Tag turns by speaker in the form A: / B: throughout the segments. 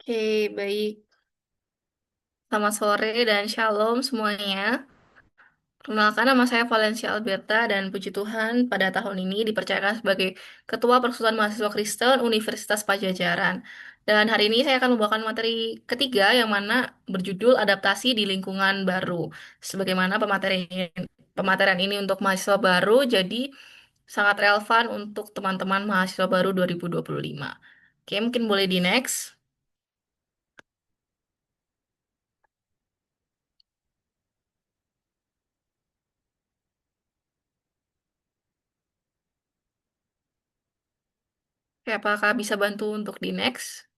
A: Oke, baik. Selamat sore dan shalom semuanya. Perkenalkan, nama saya Valencia Alberta dan puji Tuhan pada tahun ini dipercayakan sebagai Ketua Persekutuan Mahasiswa Kristen Universitas Pajajaran. Dan hari ini saya akan membawakan materi ketiga yang mana berjudul Adaptasi di Lingkungan Baru. Sebagaimana pematerian ini untuk mahasiswa baru, jadi sangat relevan untuk teman-teman mahasiswa baru 2025. Oke, mungkin boleh di next. Oke, apakah bisa bantu untuk di next?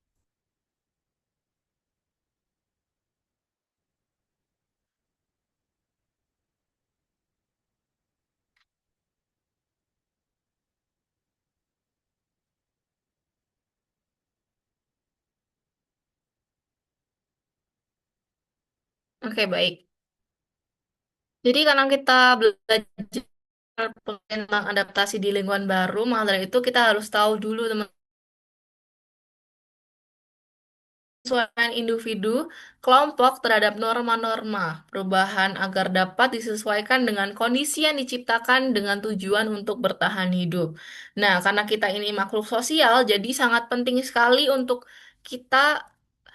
A: Oke, baik. Jadi karena kita belajar tentang adaptasi di lingkungan baru, maka dari itu kita harus tahu dulu teman penyesuaian individu, kelompok terhadap norma-norma perubahan agar dapat disesuaikan dengan kondisi yang diciptakan dengan tujuan untuk bertahan hidup. Nah, karena kita ini makhluk sosial, jadi sangat penting sekali untuk kita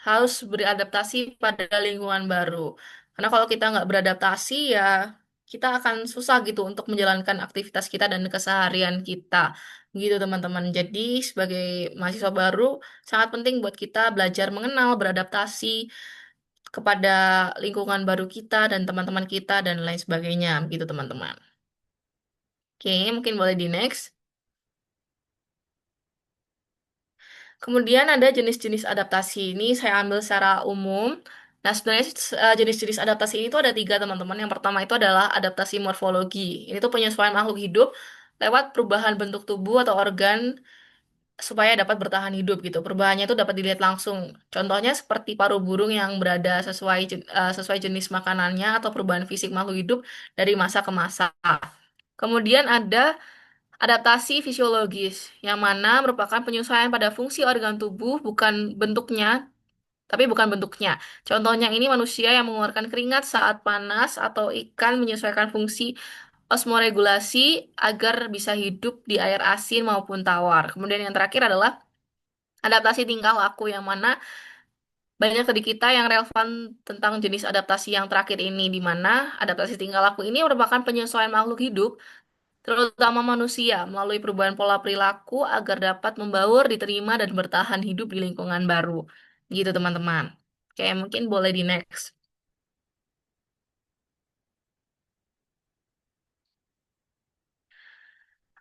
A: harus beradaptasi pada lingkungan baru. Karena kalau kita nggak beradaptasi, ya kita akan susah gitu untuk menjalankan aktivitas kita dan keseharian kita. Gitu teman-teman. Jadi sebagai mahasiswa baru, sangat penting buat kita belajar mengenal, beradaptasi kepada lingkungan baru kita dan teman-teman kita dan lain sebagainya, gitu teman-teman. Oke, mungkin boleh di next. Kemudian ada jenis-jenis adaptasi ini saya ambil secara umum. Nah, sebenarnya jenis-jenis adaptasi ini tuh ada tiga teman-teman. Yang pertama itu adalah adaptasi morfologi. Ini tuh penyesuaian makhluk hidup lewat perubahan bentuk tubuh atau organ supaya dapat bertahan hidup gitu. Perubahannya itu dapat dilihat langsung. Contohnya seperti paruh burung yang berada sesuai jenis makanannya atau perubahan fisik makhluk hidup dari masa ke masa. Kemudian ada adaptasi fisiologis yang mana merupakan penyesuaian pada fungsi organ tubuh bukan bentuknya. Contohnya ini manusia yang mengeluarkan keringat saat panas atau ikan menyesuaikan fungsi osmoregulasi agar bisa hidup di air asin maupun tawar. Kemudian yang terakhir adalah adaptasi tingkah laku yang mana banyak dari kita yang relevan tentang jenis adaptasi yang terakhir ini, di mana adaptasi tingkah laku ini merupakan penyesuaian makhluk hidup, terutama manusia, melalui perubahan pola perilaku agar dapat membaur, diterima, dan bertahan hidup di lingkungan baru. Gitu, teman-teman. Kayak mungkin boleh di next.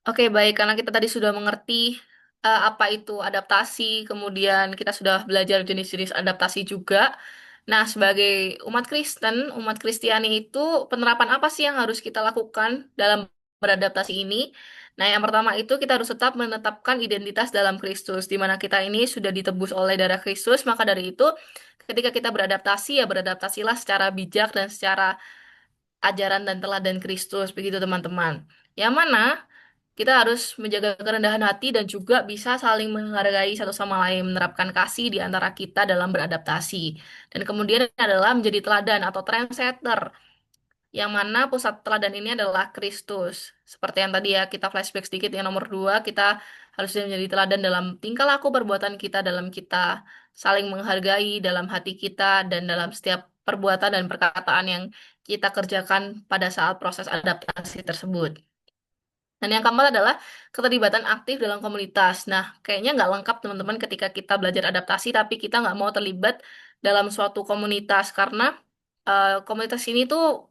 A: Oke, baik. Karena kita tadi sudah mengerti apa itu adaptasi, kemudian kita sudah belajar jenis-jenis adaptasi juga. Nah, sebagai umat Kristiani itu penerapan apa sih yang harus kita lakukan dalam beradaptasi ini? Nah, yang pertama itu kita harus tetap menetapkan identitas dalam Kristus, di mana kita ini sudah ditebus oleh darah Kristus, maka dari itu ketika kita beradaptasi, ya beradaptasilah secara bijak dan secara ajaran dan teladan Kristus, begitu teman-teman. Yang mana kita harus menjaga kerendahan hati dan juga bisa saling menghargai satu sama lain, menerapkan kasih di antara kita dalam beradaptasi. Dan kemudian adalah menjadi teladan atau trendsetter, yang mana pusat teladan ini adalah Kristus. Seperti yang tadi ya, kita flashback sedikit yang nomor dua, kita harus menjadi teladan dalam tingkah laku perbuatan kita, dalam kita saling menghargai dalam hati kita, dan dalam setiap perbuatan dan perkataan yang kita kerjakan pada saat proses adaptasi tersebut. Dan yang keempat adalah keterlibatan aktif dalam komunitas. Nah, kayaknya nggak lengkap teman-teman ketika kita belajar adaptasi, tapi kita nggak mau terlibat dalam suatu komunitas karena komunitas ini tuh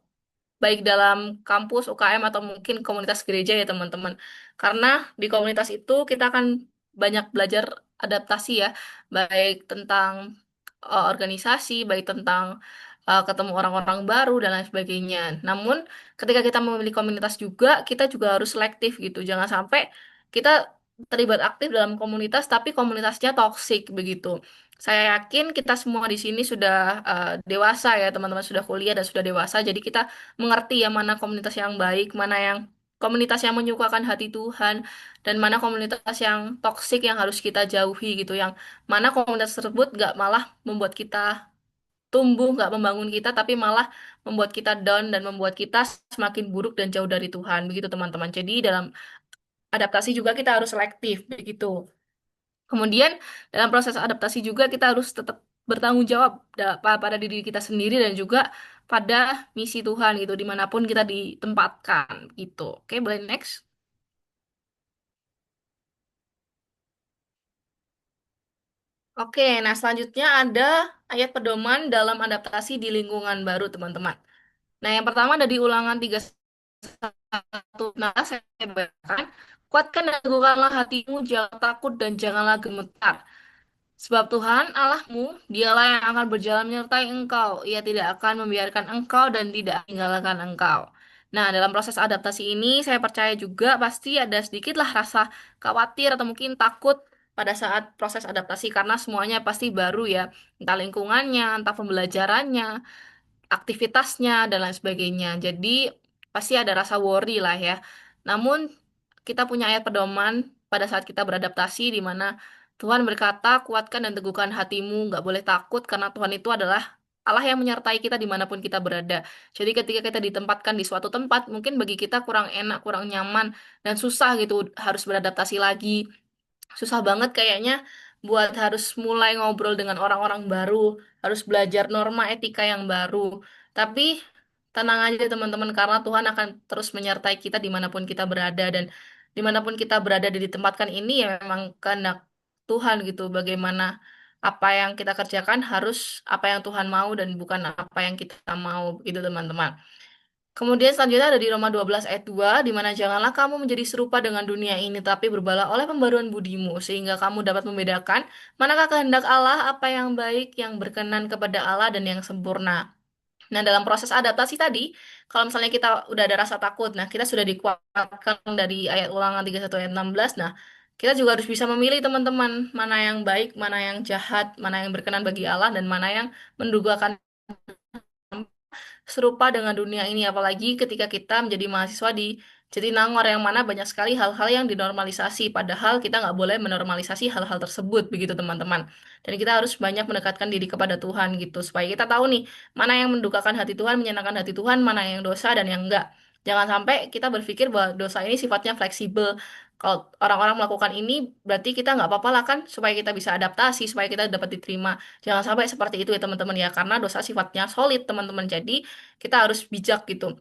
A: baik dalam kampus, UKM, atau mungkin komunitas gereja ya teman-teman. Karena di komunitas itu kita akan banyak belajar adaptasi ya, baik tentang organisasi, baik tentang ketemu orang-orang baru dan lain sebagainya. Namun ketika kita memilih komunitas juga, kita juga harus selektif gitu. Jangan sampai kita terlibat aktif dalam komunitas, tapi komunitasnya toksik begitu. Saya yakin kita semua di sini sudah dewasa ya, teman-teman sudah kuliah dan sudah dewasa, jadi kita mengerti ya mana komunitas yang baik, mana yang komunitas yang menyukakan hati Tuhan dan mana komunitas yang toksik yang harus kita jauhi gitu, yang mana komunitas tersebut nggak malah membuat kita tumbuh, nggak membangun kita, tapi malah membuat kita down dan membuat kita semakin buruk dan jauh dari Tuhan begitu teman-teman. Jadi dalam adaptasi juga kita harus selektif begitu. Kemudian dalam proses adaptasi juga kita harus tetap bertanggung jawab pada diri kita sendiri dan juga pada misi Tuhan gitu dimanapun kita ditempatkan gitu. Oke, boleh next. Oke, nah selanjutnya ada ayat pedoman dalam adaptasi di lingkungan baru teman-teman. Nah yang pertama ada di Ulangan 31. Nah saya bacakan, kuatkan dan teguhkanlah hatimu, jangan takut dan janganlah gemetar. Sebab Tuhan Allahmu, dialah yang akan berjalan menyertai engkau. Ia tidak akan membiarkan engkau dan tidak meninggalkan engkau. Nah, dalam proses adaptasi ini, saya percaya juga pasti ada sedikitlah rasa khawatir atau mungkin takut pada saat proses adaptasi karena semuanya pasti baru ya. Entah lingkungannya, entah pembelajarannya, aktivitasnya, dan lain sebagainya. Jadi, pasti ada rasa worry lah ya. Namun, kita punya ayat pedoman pada saat kita beradaptasi di mana Tuhan berkata, kuatkan dan teguhkan hatimu, nggak boleh takut karena Tuhan itu adalah Allah yang menyertai kita dimanapun kita berada. Jadi ketika kita ditempatkan di suatu tempat, mungkin bagi kita kurang enak, kurang nyaman, dan susah gitu harus beradaptasi lagi. Susah banget kayaknya buat harus mulai ngobrol dengan orang-orang baru, harus belajar norma etika yang baru. Tapi tenang aja teman-teman, karena Tuhan akan terus menyertai kita dimanapun kita berada dan dimanapun kita berada dan ditempatkan ini ya memang kehendak Tuhan gitu. Bagaimana apa yang kita kerjakan harus apa yang Tuhan mau dan bukan apa yang kita mau gitu teman-teman. Kemudian selanjutnya ada di Roma 12 ayat 2, di mana janganlah kamu menjadi serupa dengan dunia ini, tapi berubahlah oleh pembaruan budimu, sehingga kamu dapat membedakan manakah kehendak Allah, apa yang baik, yang berkenan kepada Allah, dan yang sempurna. Nah, dalam proses adaptasi tadi, kalau misalnya kita udah ada rasa takut, nah kita sudah dikuatkan dari ayat Ulangan 31 ayat 16, nah kita juga harus bisa memilih teman-teman, mana yang baik, mana yang jahat, mana yang berkenan bagi Allah, dan mana yang mendugakan serupa dengan dunia ini, apalagi ketika kita menjadi mahasiswa di Jatinangor yang mana banyak sekali hal-hal yang dinormalisasi, padahal kita nggak boleh menormalisasi hal-hal tersebut, begitu teman-teman. Dan kita harus banyak mendekatkan diri kepada Tuhan gitu, supaya kita tahu nih, mana yang mendukakan hati Tuhan, menyenangkan hati Tuhan, mana yang dosa dan yang enggak. Jangan sampai kita berpikir bahwa dosa ini sifatnya fleksibel. Kalau orang-orang melakukan ini, berarti kita nggak apa-apa lah kan, supaya kita bisa adaptasi, supaya kita dapat diterima. Jangan sampai seperti itu ya teman-teman ya, karena dosa sifatnya solid teman-teman. Jadi kita harus bijak gitu.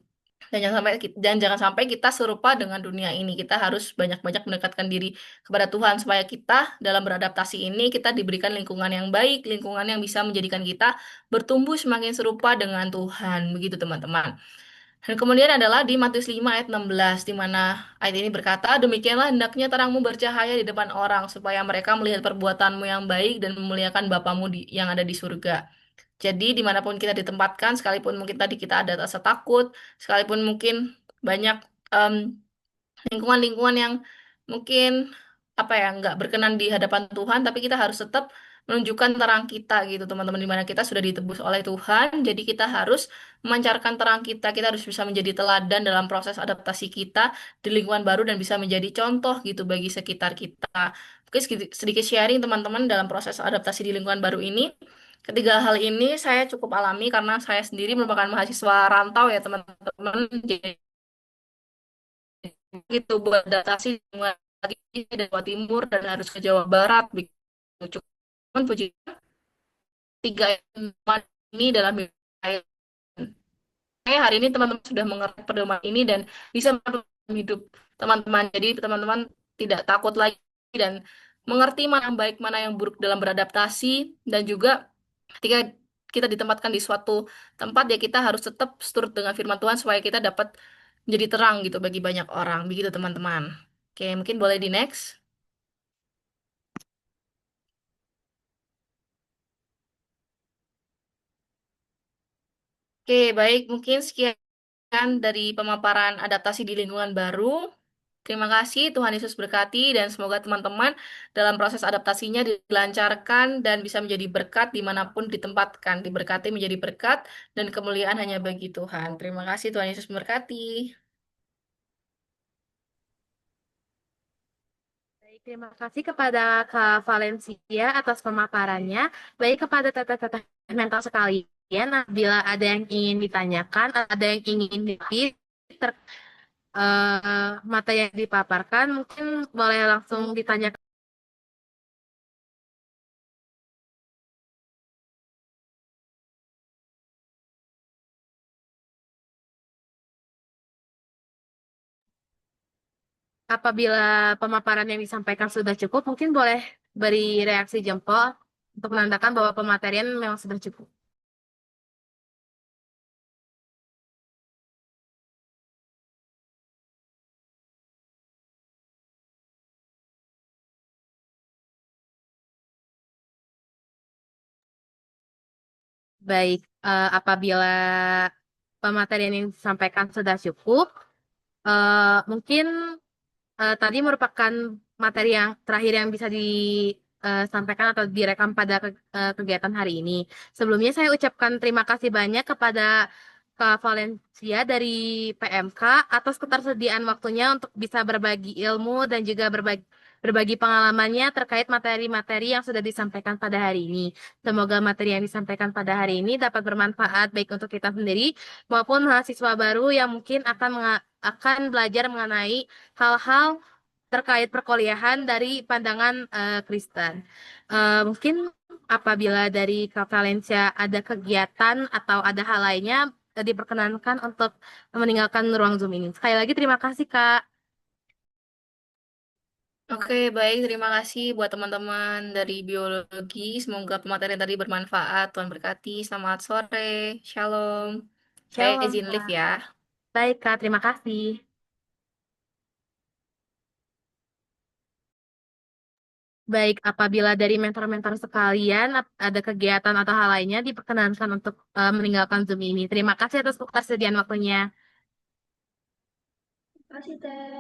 A: Dan jangan sampai kita serupa dengan dunia ini. Kita harus banyak-banyak mendekatkan diri kepada Tuhan supaya kita dalam beradaptasi ini kita diberikan lingkungan yang baik, lingkungan yang bisa menjadikan kita bertumbuh semakin serupa dengan Tuhan. Begitu teman-teman. Dan kemudian adalah di Matius 5 ayat 16 di mana ayat ini berkata, demikianlah hendaknya terangmu bercahaya di depan orang supaya mereka melihat perbuatanmu yang baik dan memuliakan Bapamu yang ada di surga. Jadi dimanapun kita ditempatkan, sekalipun mungkin tadi kita ada rasa takut, sekalipun mungkin banyak em, lingkungan-lingkungan yang mungkin apa ya nggak berkenan di hadapan Tuhan, tapi kita harus tetap menunjukkan terang kita gitu teman-teman, di mana kita sudah ditebus oleh Tuhan, jadi kita harus memancarkan terang kita, kita harus bisa menjadi teladan dalam proses adaptasi kita di lingkungan baru dan bisa menjadi contoh gitu bagi sekitar kita. Mungkin sedikit sharing teman-teman dalam proses adaptasi di lingkungan baru ini. Ketiga hal ini saya cukup alami karena saya sendiri merupakan mahasiswa rantau ya teman-teman. Jadi gitu buat adaptasi lagi dari Jawa Timur dan harus ke Jawa Barat begitu. Cuman puji Tuhan, tiga teman ini dalam hidup saya. Saya hari ini teman-teman sudah mengerti pedoman ini dan bisa dalam hidup teman-teman. Jadi teman-teman tidak takut lagi dan mengerti mana yang baik, mana yang buruk dalam beradaptasi dan juga ketika kita ditempatkan di suatu tempat ya kita harus tetap seturut dengan firman Tuhan supaya kita dapat menjadi terang gitu bagi banyak orang. Begitu teman-teman. Oke, mungkin boleh di next. Oke, baik. Mungkin sekian dari pemaparan adaptasi di lingkungan baru. Terima kasih, Tuhan Yesus berkati, dan semoga teman-teman dalam proses adaptasinya dilancarkan dan bisa menjadi berkat dimanapun ditempatkan. Diberkati menjadi berkat dan kemuliaan hanya bagi Tuhan. Terima kasih, Tuhan Yesus memberkati.
B: Baik, terima kasih kepada Kak Valencia atas pemaparannya. Baik kepada teteh-teteh mentor sekalian, bila ada yang ingin ditanyakan, ada yang ingin dipilih, materi yang dipaparkan, mungkin boleh langsung ditanyakan apabila pemaparan yang disampaikan sudah cukup, mungkin boleh beri reaksi jempol untuk menandakan bahwa pematerian memang sudah cukup. Baik, apabila pematerian yang disampaikan sudah cukup, mungkin tadi merupakan materi yang terakhir yang bisa disampaikan atau direkam pada kegiatan hari ini. Sebelumnya saya ucapkan terima kasih banyak kepada Kak Valencia dari PMK atas ketersediaan waktunya untuk bisa berbagi ilmu dan juga berbagi pengalamannya terkait materi-materi yang sudah disampaikan pada hari ini. Semoga materi yang disampaikan pada hari ini dapat bermanfaat baik untuk kita sendiri maupun mahasiswa baru yang mungkin akan belajar mengenai hal-hal terkait perkuliahan dari pandangan Kristen. Mungkin apabila dari Kak Valencia ada kegiatan atau ada hal lainnya, diperkenankan untuk meninggalkan ruang Zoom ini. Sekali lagi terima kasih, Kak.
A: Oke, baik. Terima kasih buat teman-teman dari biologi. Semoga pematerian tadi bermanfaat. Tuhan berkati. Selamat sore. Shalom. Saya
B: Shalom,
A: izin live
B: Kak.
A: ya.
B: Baik, Kak. Terima kasih. Baik, apabila dari mentor-mentor sekalian ada kegiatan atau hal lainnya, diperkenankan untuk meninggalkan Zoom ini. Terima kasih atas ketersediaan waktunya.
A: Terima kasih, Teh.